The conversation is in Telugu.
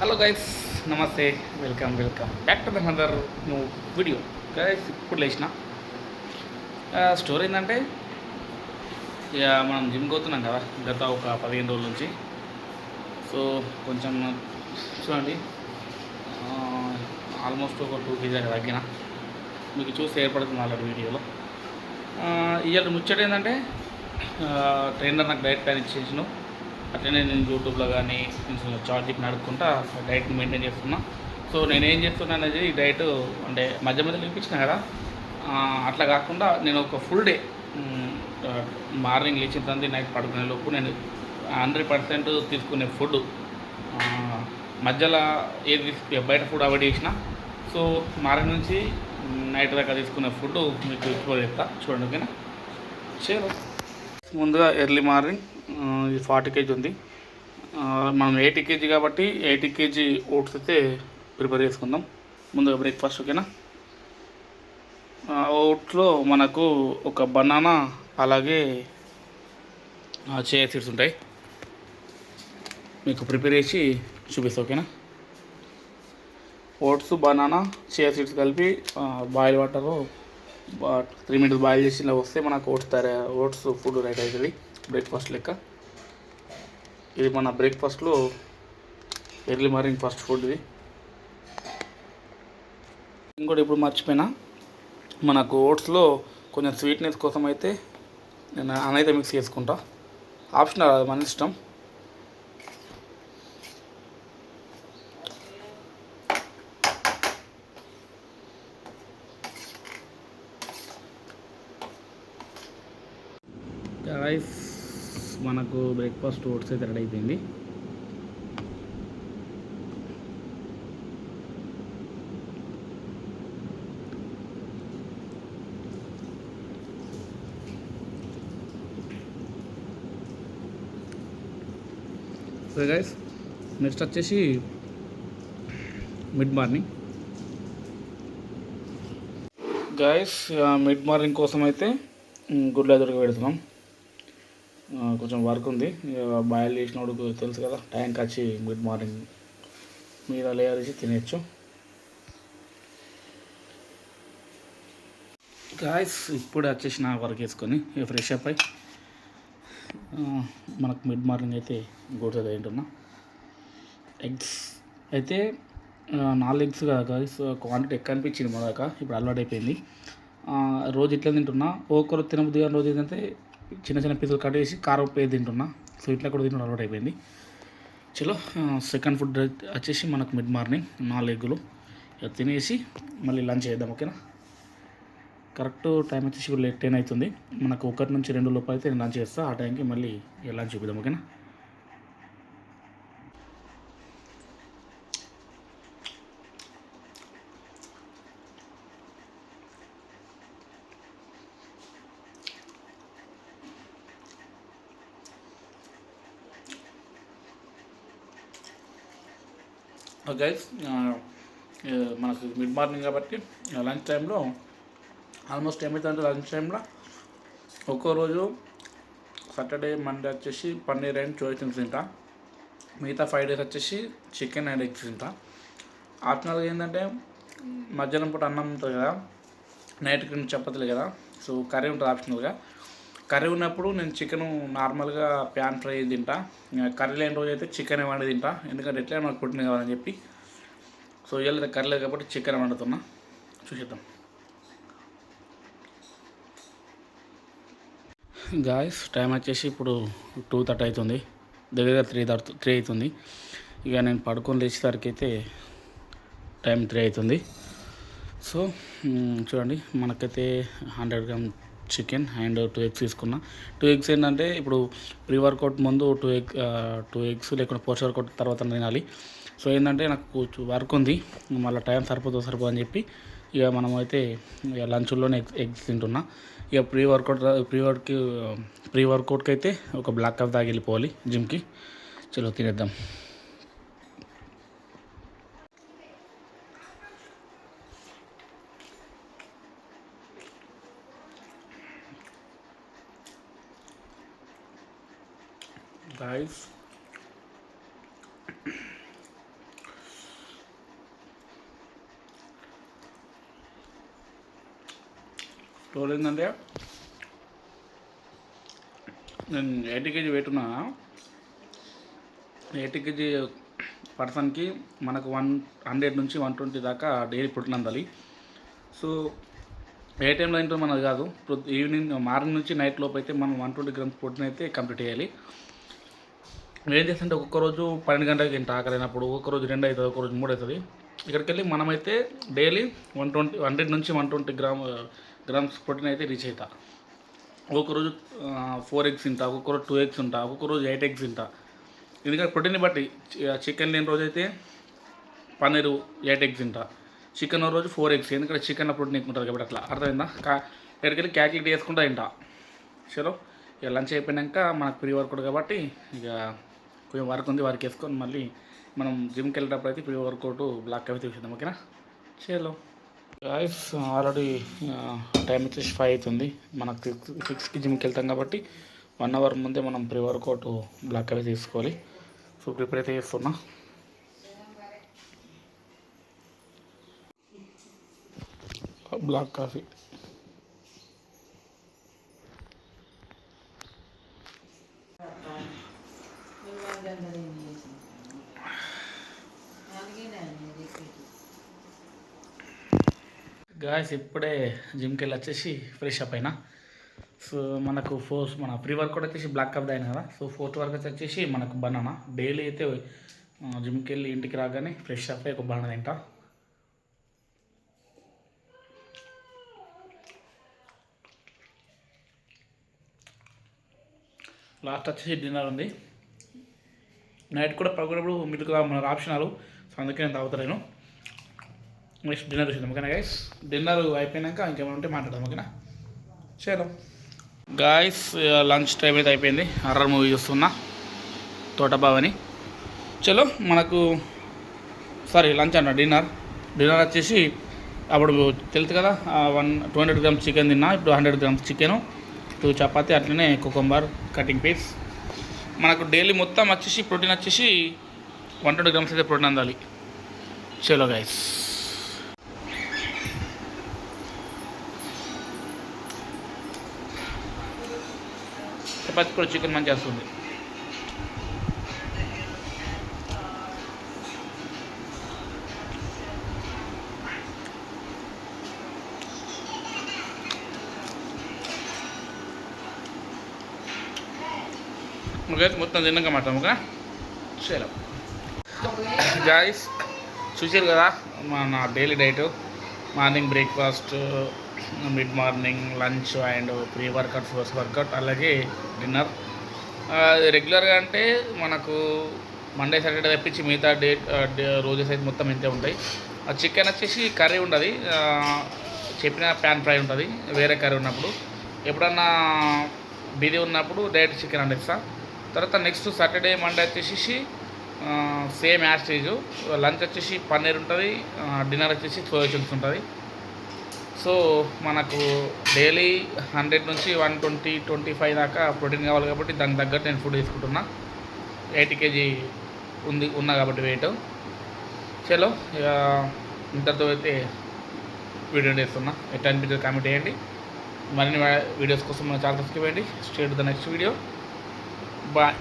హలో గైస్, నమస్తే. Welcome back to the mother new video. Guys ఇప్పుడు లేచిన స్టోరీ ఏంటంటే, ఇక మనం జిమ్కి పోతున్నాం కదా గత ఒక 15 రోజుల నుంచి. సో కొంచెం చూడండి, ఆల్మోస్ట్ ఒక 2 kg తగ్గిన. మీకు చూసి ఏర్పడుతుంది ఆల్రెడీ వీడియోలో. ఇవాళ ముచ్చట ఏంటంటే, ట్రైనర్ నాకు డైట్ ప్లాన్ ఇచ్చేసాను. అట్లనే నేను యూట్యూబ్లో కానీ చాట్ జిప్ నడుపుకుంటా డైట్ మెయింటైన్ చేస్తున్నా. సో నేనేం చేస్తున్నా అనేది ఈ డైట్ అంటే మధ్య మధ్యలో చూపించిన కదా, అట్లా కాకుండా నేను ఒక ఫుల్ డే మార్నింగ్ లేచిన తర్వాత నైట్ పడుకునే లోపు నేను 100% తీసుకునే ఫుడ్, మధ్యలో ఏది బయట ఫుడ్ అవాయిడ్ చేసిన. సో మార్నింగ్ నుంచి నైట్ దాకా తీసుకునే ఫుడ్ మీకు ఎక్స్ప్లోర్ చేస్తా, చూడండి. ఓకేనా? చలో, ముందుగా ఎర్లీ మార్నింగ్ ఇది 40 kg ఉంది. మనం 80 kg కాబట్టి 80 kg ఓట్స్ అయితే ప్రిపేర్ చేసుకుందాం. ముందుగా బ్రేక్ఫాస్ట్. ఓకేనా? ఓట్స్లో మనకు ఒక బనానా, అలాగే చియా సీడ్స్ ఉంటాయి. మీకు ప్రిపేర్ చేసి చూపిస్తా. ఓకేనా? ఓట్స్, బనానా, చియా సీడ్స్ కలిపి బాయిల్ వాటరు 3 minutes బాయిల్ చేసి ఇలా వస్తే మనకు ఓట్స్ ఫుడ్ రెడీ అవుతుంది, బ్రేక్ఫాస్ట్ లెక్క. ఇది మన బ్రేక్ఫాస్ట్లో ఎర్లీ మార్నింగ్ ఫస్ట్ ఫుడ్ ఇది. ఇంకోటి ఇప్పుడు మర్చిపోయినా, మనకు ఓట్స్లో కొంచెం స్వీట్నెస్ కోసం అయితే నేను అనైతే మిక్స్ చేసుకుంటా. ఆప్షనల్, అది మన ఇష్టం. గైస్, మనకు బ్రేక్ఫాస్ట్ ఓట్స్ అయితే రెడీ అయిపోయింది. సో గైస్, నెక్స్ట్ వచ్చేసి mid morning. Guys, mid morning కోసం అయితే గుడ్లు ఎదురుగా పెడుతున్నాం. కొంచెం వర్క్ ఉంది, బాయిల్ చేసినప్పుడు తెలుసు కదా, టైంకి వచ్చి మిడ్ మార్నింగ్ మీద లేయర్ వేసి తినేయచ్చు. గాయస్, ఇప్పుడు వచ్చేసిన వర్క్ వేసుకొని ఫ్రెష్ అప్ అయి మనకు మిడ్ మార్నింగ్ అయితే గుడ్స్ అయితే తింటున్నా. ఎగ్స్ అయితే 4 eggs కదా గాయస్, క్వాంటిటీ ఎక్కువ అనిపించింది మా దాకా. ఇప్పుడు అలవాటు అయిపోయింది. రోజు ఇట్లా తింటున్నా. ఒక్కరు తినబుద్ది కానీ రోజు ఏంటంటే చిన్న చిన్న పీసులు కట్ చేసి కారం ఉప్పు తింటున్నా. సో ఇట్లా కూడా తింటున్నా, అలవాటు అయిపోయింది. చలో, సెకండ్ ఫుడ్ వచ్చేసి మనకు మిడ్ మార్నింగ్ 4 eggs తినేసి మళ్ళీ లంచ్ చేద్దాం. ఓకేనా? కరెక్ట్ టైం వచ్చేసి ఇప్పుడు 10 అవుతుంది. మనకు 1 నుంచి 2 లోపు అయితే నేను లంచ్ చేస్తాను. ఆ టైంకి మళ్ళీ లంచ్ చూపిద్దాం. ఓకేనా? గైస్, మనకు మిడ్ మార్నింగ్ కాబట్టి లంచ్ టైంలో ఆల్మోస్ట్ ఏమవుతుందంటే, లంచ్ టైంలో ఒక్కో రోజు సాటర్డే, మండే వచ్చేసి పన్నీర్ అండ్ చోయ్ థింగ్స్ తింటా. మిగతా 5 days వచ్చేసి చికెన్ అండ్ ఎగ్స్ తింటా. ఆప్షనల్గా ఏంటంటే, మధ్యాహ్నం పూట అన్నం ఉంటుంది కదా, నైట్కి చపాతీలు కదా, సో కర్రీ ఉంటుంది ఆప్షనల్గా. కర్రీ ఉన్నప్పుడు నేను చికెన్ నార్మల్గా ప్యాన్ ఫ్రై తింటా. కర్రీ లేని రోజు అయితే చికెన్ వండి తింటా, ఎందుకంటే ఎట్లా నాకు పుట్టిన కావాలని చెప్పి. సో ఇవాళ కర్రీ లేదు కాబట్టి చికెన్ వండుతున్నా, చూసేద్దాం. గాయస్, టైం వచ్చేసి ఇప్పుడు 2:30 అవుతుంది, దగ్గర 3 అవుతుంది. ఇక నేను పడుకొని లేచేసరికి అయితే టైం 3 అవుతుంది. సో చూడండి, మనకైతే 100 grams చికెన్ అండ్ 2 eggs తీసుకున్నా. 2 eggs ఏంటంటే, ఇప్పుడు ప్రీ వర్కౌట్ ముందు 2 eggs లేకుండా పోస్ట్ వర్కౌట్ తర్వాత తినాలి. సో ఏంటంటే నాకు కొంచెం వర్క్ ఉంది, మళ్ళీ టైం సరిపోదని చెప్పి ఇక మనమైతే ఇక లంచ్లోనే ఎగ్స్ తింటున్నా. ఇక ప్రీ వర్కౌట్కి అయితే ఒక బ్లాక్ కాఫీ తాగి వెళ్ళిపోవాలి జిమ్కి. చలో తినేద్దాం. గాయస్, స్టోర్ ఏంటంటే నేను 80 కేజీ వెయిట్ ఉన్నా. 80 కేజీ పర్సన్కి మనకు 100 నుంచి 120 దాకా డైలీ ప్రోటీన్ అందాలి. సో ఏ టైంలో ఏంటో మనకు కాదు, ఈవినింగ్ మార్నింగ్ నుంచి నైట్ లోపు అయితే మనం 120 గ్రామ్స్ ప్రోటీన్ అయితే కంప్లీట్ చేయాలి. ఏం చేస్తుంటే ఒక్కొక్క రోజు 12 గంటలకి తింటా ఆకలినప్పుడు, ఒక్కరోజు 2 అవుతుంది, ఒక్కరోజు 3 అవుతుంది. ఇక్కడికి వెళ్ళి మనమైతే డైలీ 100 నుంచి 120 గ్రామ్స్ ప్రోటీన్ అయితే రీచ్ అవుతా. ఒక్కొక్కరోజు 4 ఎగ్స్ తింటా, ఒక్కొక్కరోజు 2 ఎగ్స్ తింటా, ఒక్కొక్కరోజు 8 ఎగ్స్ తింటా. ఎందుకంటే ప్రోటీన్ని బట్టి చికెన్ లేని రోజు అయితే పన్నీరు 8 ఎగ్స్ తింటా, చికెన్ రోజు 4 ఎగ్స్, ఎందుకంటే చికెన్లో ప్రోటీన్ ఎక్కువ ఉంటుంది కాబట్టి. అట్లా అర్థమైందా? ఎక్కడికి వెళ్ళి క్యాల్కులేట్ చేసుకుంటా తింటా. చలో ఇక లంచ్ అయిపోయాక మనకు ప్రీ వర్కౌట్ కాబట్టి ఇక కొంచెం వర్క్ ఉంది, వర్క్ వేసుకొని మళ్ళీ మనం జిమ్కి వెళ్ళేటప్పుడు అయితే ప్రీ వర్కౌట్ బ్లాక్ అవి తీసేద్దాం. ఓకేనా? చలో గాయ్స్, ఆల్రెడీ టైం వచ్చేసి 5 అవుతుంది. మనకు 6కి జిమ్కి వెళ్తాం కాబట్టి 1 అవర్ ముందే మనం ప్రీ వర్కౌట్ బ్లాక్ అవి తీసుకోవాలి. సో ప్రిపేర్ అయితే చేస్తున్నా. బ్లాక్ కాఫీ గాయస్, ఇప్పుడే జిమ్కి వెళ్ళి వచ్చేసి ఫ్రెష్ అప్ అయినా. సో మనకు మన ప్రీ వర్కౌట్ వచ్చేసి బ్లాక్ కాఫీ అయినా కదా. సో 4th వర్కౌట్ వచ్చేసి మనకు బనానా. డైలీ అయితే జిమ్కి వెళ్ళి ఇంటికి రాగానే ఫ్రెష్ అప్ అయ్యి ఒక బనానా తింటా. లాస్ట్ వచ్చేసి డిన్నర్ ఉంది. నైట్ కూడా పడుకున్నప్పుడు మిల్క్ మన ఆప్షనల్, సో అందుకే నేను తాగుతాను. నెక్స్ట్ డిన్నర్ చూద్దాం. ఓకేనా గైస్? డిన్నర్ అయిపోయినాక ఇంకేమైనా ఉంటే మాట్లాడదాం. ఓకేనా? చలో గాయస్, లంచ్ టైం అయితే అయిపోయింది. హర్రర్ మూవీ చూస్తున్నా, తోటబావని. చలో మనకు లంచ్ అన్న డిన్నర్ వచ్చేసి అప్పుడు తెలుసు కదా, 200 గ్రామ్స్ చికెన్ తిన్నా. ఇప్పుడు 100 గ్రామ్స్ చికెను, 2 చపాతీ, అట్లనే కుకుంబర్ కటింగ్ పీస్. మనకు డైలీ మొత్తం వచ్చేసి ప్రోటీన్ వచ్చేసి 120 గ్రామ్స్ అయితే ప్రోటీన్ అందాలి. చలో గైస్, చపాతీ కూడా చికెన్ మంచిగా వస్తుంది. మొత్తం తిన్నాక మాట్లాడము. ఓకే? చలో గాయస్, చూసారు కదా మన daily diet. Morning breakfast, mid morning lunch and pre workout, post workout, అలాగే డిన్నర్. రెగ్యులర్గా అంటే మనకు మండే సాటర్డే తప్పించి మిగతా రోజెస్ అయితే మొత్తం ఇంతే ఉంటాయి. ఆ చికెన్ వచ్చేసి కర్రీ ఉండదు, చెప్పిన ప్యాన్ ఫ్రై ఉంటుంది. వేరే కర్రీ ఉన్నప్పుడు, ఎప్పుడన్నా బిజీ ఉన్నప్పుడు డైరెక్ట్ చికెన్ వండేస్తా. తర్వాత నెక్స్ట్ సాటర్డే మండే వచ్చేసి సేమ్ యాస్టేజ్. లంచ్ వచ్చేసి పన్నీర్ ఉంటుంది, డిన్నర్ వచ్చేసి సోయా చంక్స్ ఉంటుంది. సో మనకు డైలీ 100 నుంచి 120-125 దాకా ప్రోటీన్ కావాలి కాబట్టి దానికి తగ్గట్టు నేను ఫుడ్ తీసుకుంటున్నా. 80 కేజీ ఉన్నా కాబట్టి వెయిట్. చలో ఇంతతో అయితే వీడియో చేస్తున్నా. ఎట్లా అనిపించేది కామెంట్ చేయండి. మరిన్ని వీడియోస్ కోసం మన ఛానల్ సబ్స్క్రైబ్ చేయండి. Stay to the next video. Bye.